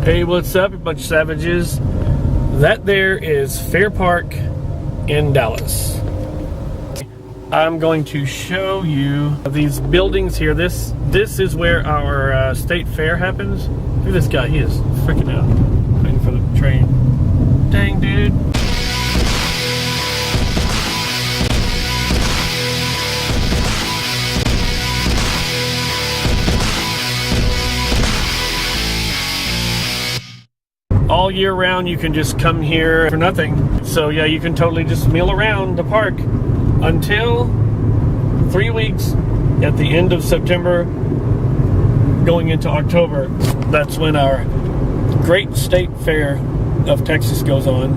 Hey, what's up, you bunch of savages? That there is Fair Park in Dallas. I'm going to show you these buildings here. This is where our state fair happens. Look at this guy, he is freaking out, waiting for the train. Dang, dude. All year round you can just come here for nothing. So yeah, you can totally just meal around the park until 3 weeks at the end of September going into October. That's when our great state fair of Texas goes on,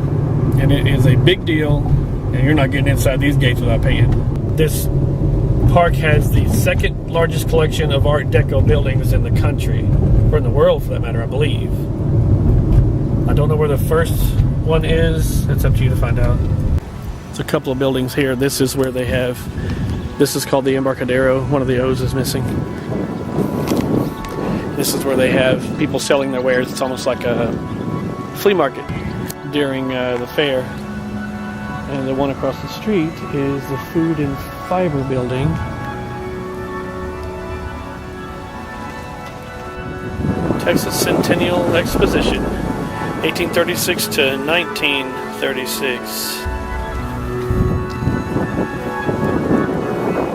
and it is a big deal, and you're not getting inside these gates without paying. This park has the second largest collection of Art Deco buildings in the country, or in the world for that matter, I believe. I don't know where the first one is. It's up to you to find out. There's a couple of buildings here. This is where they have, this is called the Embarcadero. One of the O's is missing. This is where they have people selling their wares. It's almost like a flea market during the fair. And the one across the street is the Food and Fiber building. Texas Centennial Exposition. 1836 to 1936.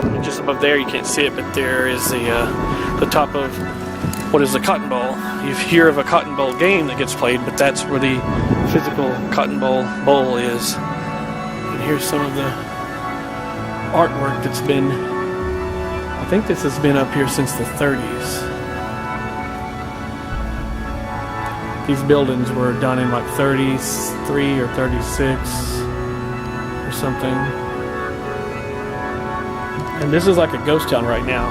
And just above there, you can't see it, but there is the top of what is the Cotton Bowl. You hear of a Cotton Bowl game that gets played, but that's where the physical Cotton Bowl is. And here's some of the artwork that's been, I think this has been up here since the 30s. These buildings were done in like 33 or 36 or something. And this is like a ghost town right now.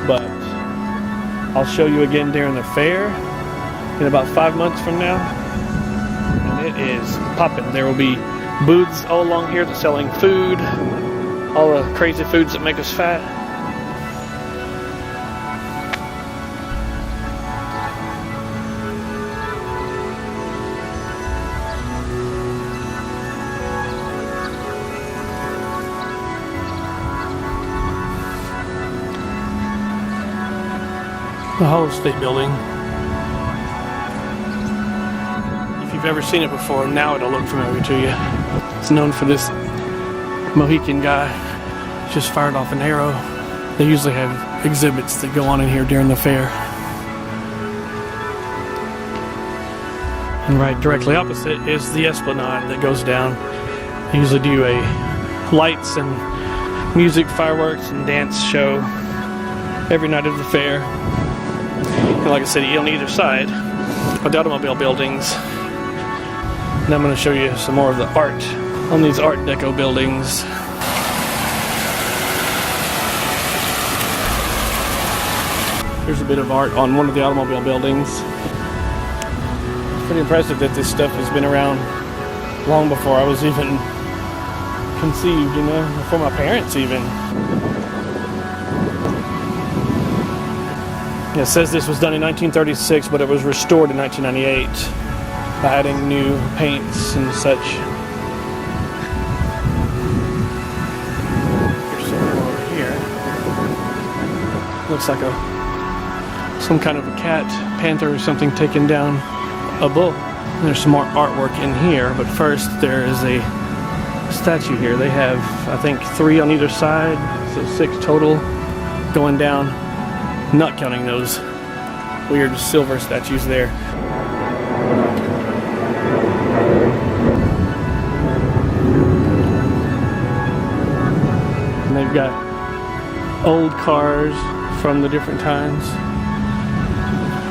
But I'll show you again during the fair in about 5 months from now. And it is popping. There will be booths all along here that's selling food, all the crazy foods that make us fat. The Hollow State building. If you've ever seen it before, now it'll look familiar to you. It's known for this Mohican guy just fired off an arrow. They usually have exhibits that go on in here during the fair. And right directly opposite is the Esplanade that goes down. They usually do a lights and music, fireworks, and dance show every night of the fair. And like I said, on either side are the automobile buildings. And I'm going to show you some more of the art on these Art Deco buildings. Here's a bit of art on one of the automobile buildings. It's pretty impressive that this stuff has been around long before I was even conceived, you know, before my parents even. It says this was done in 1936, but it was restored in 1998 by adding new paints and such. Here's something over here. Looks like some kind of a cat, panther or something taking down a bull. And there's some more artwork in here, but first there is a statue here. They have, I think, 3 on either side, so 6 total going down. Not counting those weird silver statues there. And they've got old cars from the different times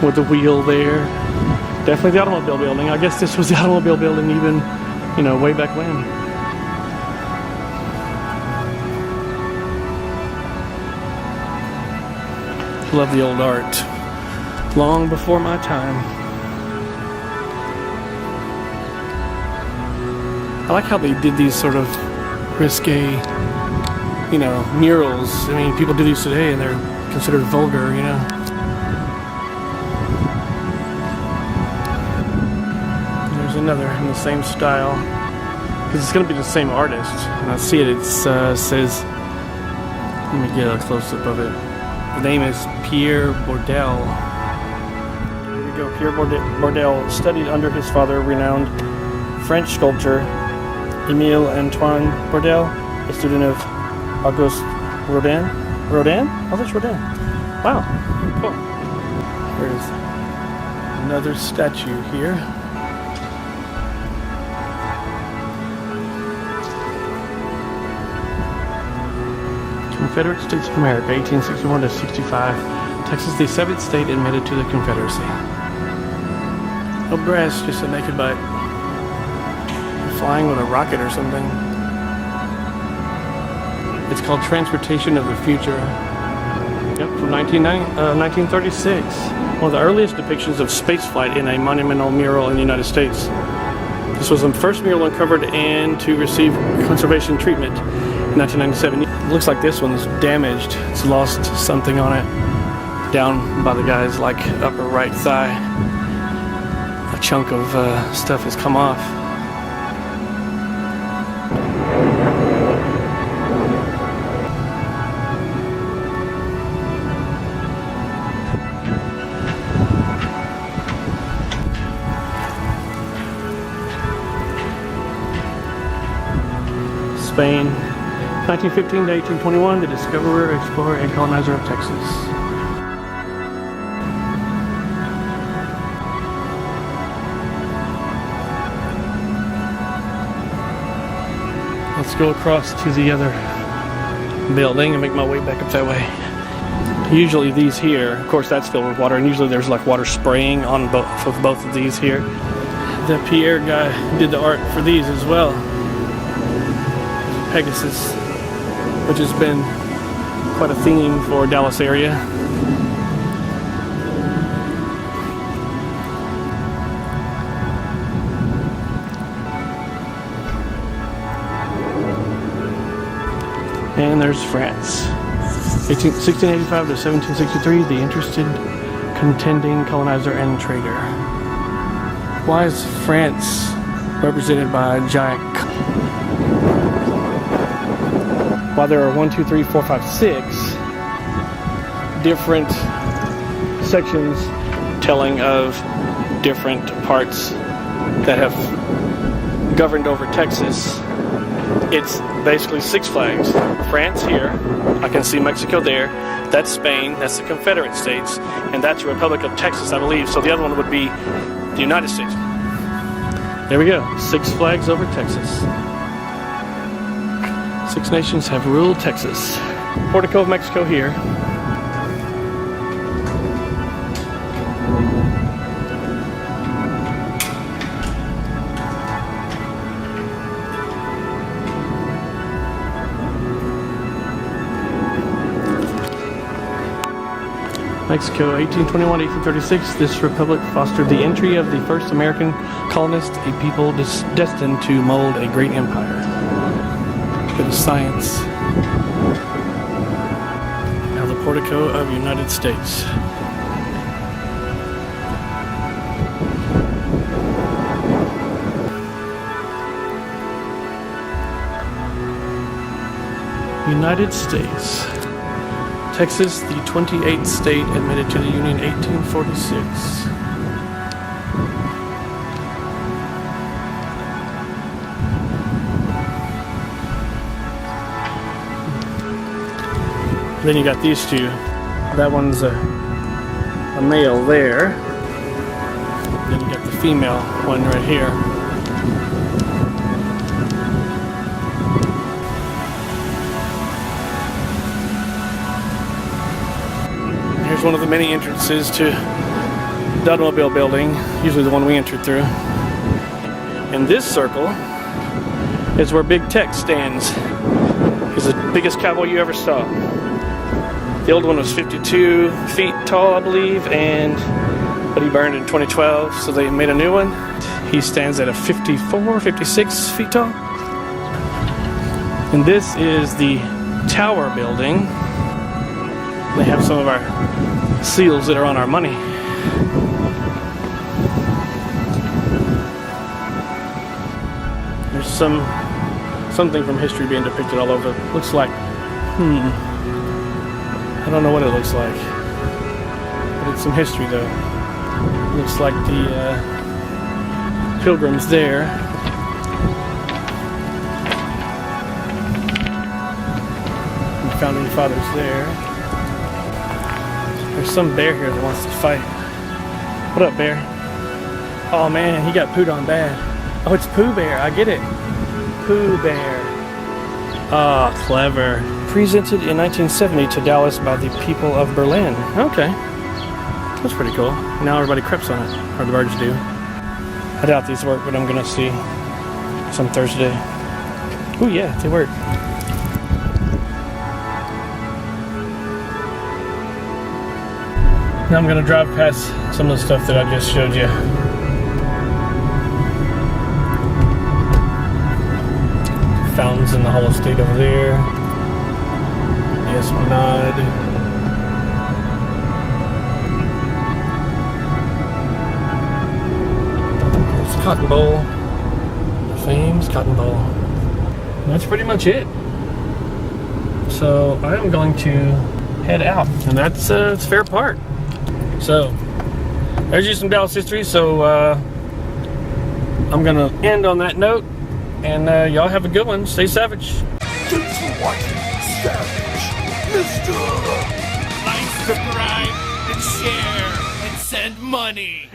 with the wheel there. Definitely the automobile building. I guess this was the automobile building even, you know, way back when. Love the old art. Long before my time. I like how they did these sort of risque, you know, murals. I mean, people do these today and they're considered vulgar, you know. another in the same style. Because it's going to be the same artist. And I see it, it says, let me get a close-up of it. The name is Pierre Bourdelle. Here we go. Pierre Bourdelle studied under his father, renowned French sculptor Émile Antoine Bourdelle, a student of Auguste Rodin? Oh, that's Rodin. Wow, cool. There's another statue here. Confederate States of America, 1861 to 65. Texas, the seventh state admitted to the Confederacy. No breast, just a naked butt. Flying with a rocket or something. It's called Transportation of the Future. Yep, from 1936. One of the earliest depictions of spaceflight in a monumental mural in the United States. This was the first mural uncovered and to receive conservation treatment in 1997. It looks like this one's damaged. It's lost something on it. Down by the guy's like upper right thigh. A chunk of stuff has come off. Spain, 1915 to 1821, the discoverer, explorer, and colonizer of Texas. Let's go across to the other building and make my way back up that way. Usually these here, of course that's filled with water, and usually there's like water spraying on both of these here. The Pierre guy did the art for these as well. Pegasus, which has been quite a theme for Dallas area. And there's France. 1685 to 1763, the interested, contending colonizer and trader. Why is France represented by a giant? While there are 1, 2, 3, 4, 5, 6 different sections telling of different parts that have governed over Texas, it's basically 6 flags. France here, I can see Mexico there, that's Spain, that's the Confederate States, and that's the Republic of Texas, I believe. So the other one would be the United States. There we go, 6 flags over Texas. 6 nations have ruled Texas. Portico of Mexico here. Mexico, 1821 to 1836, this republic fostered the entry of the first American colonists, a people destined to mold a great empire. Bit of science. Now the Portico of United States. United States. Texas, the 28th state admitted to the Union 1846. Then you got these two. That one's a male there. Then you got the female one right here. Here's one of the many entrances to the automobile building, usually the one we entered through. And this circle is where Big Tech stands. He's the biggest cowboy you ever saw. The old one was 52 feet tall, I believe, but he burned in 2012, so they made a new one. He stands at a 54, 56 feet tall. And this is the tower building. They have some of our seals that are on our money. something from history being depicted all over. Looks like, I don't know what it looks like, but it's some history though. Looks like the pilgrims there. The founding fathers there. There's some bear here that wants to fight. What up, bear? Oh man, he got pooed on bad. Oh, it's Pooh Bear. I get it. Pooh Bear. Ah, clever. Presented in 1970 to Dallas by the people of Berlin. Okay. That's pretty cool. Now everybody creps on it. Or the birds do. I doubt these work, but I'm going to see some Thursday. Oh yeah, they work. Now I'm going to drive past some of the stuff that I just showed you. Fountains in the Hall of State over there. The Esplanade. There's the Cotton Bowl. The famous Cotton Bowl. And that's pretty much it. So I am going to head out. And that's it's Fair Park. So there's you some Dallas history. So I'm going to end on that note. And y'all have a good one. Stay savage. Thanks for watching Savagemister. Like, subscribe, and share, and send money.